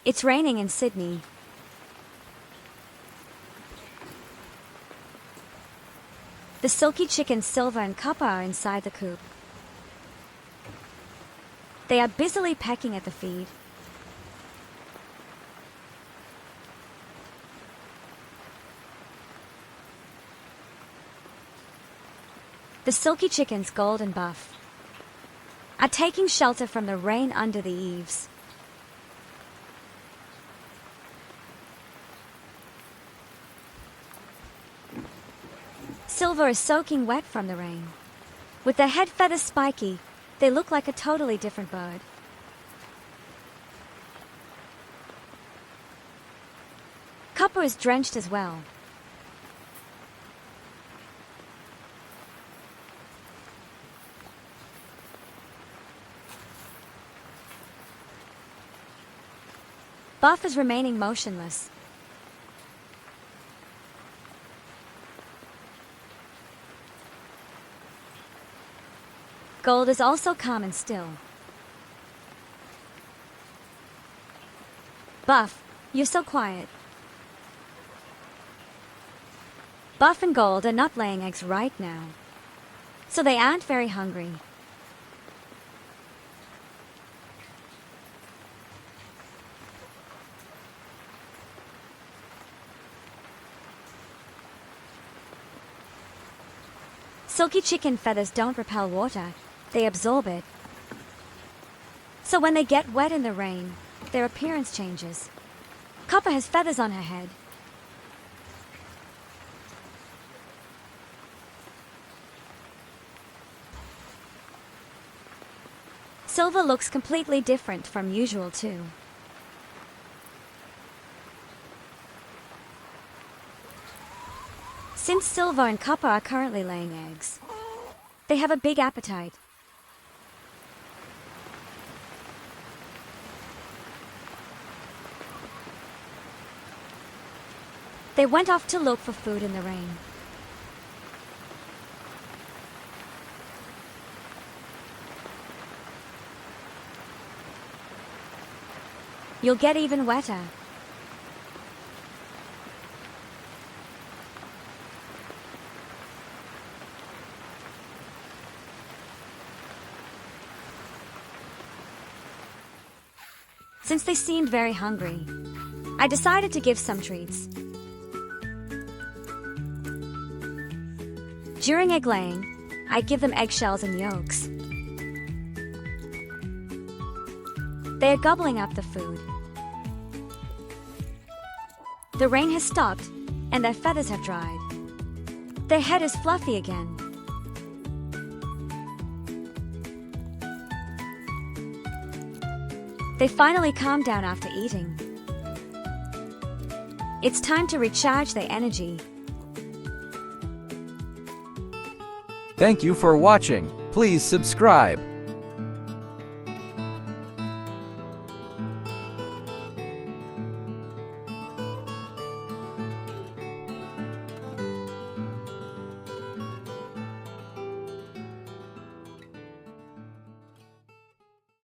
It's raining in Sydney. The Silkie Chickens Silver and Copper are inside the coop. They are busily pecking at the feed. The Silkie Chickens Gold and Buff are taking shelter from the rain under the eaves. Silver is soaking wet from the rain. With their head feathers spiky, they look like a totally different bird. Copper is drenched as well. Buff is remaining motionless. Gold is also calm and still. Buff, you're so quiet. Buff and Gold are not laying eggs right now, so they aren't very hungry. Silkie chicken feathers don't repel water, they absorb it. So when they get wet in the rain, their appearance changes. Copper has feathers on her head. Silver looks completely different from usual too. Since Silver and Copper are currently laying eggs, they have a big appetite. They went off to look for food in the rain. You'll get even wetter. Since they seemed very hungry, I decided to give some treats. During egg laying, I give them eggshells and yolks. They are gobbling up the food. The rain has stopped, and their feathers have dried. Their head is fluffy again. They finally calm down after eating. It's time to recharge their energy. Thank you for watching. Please subscribe.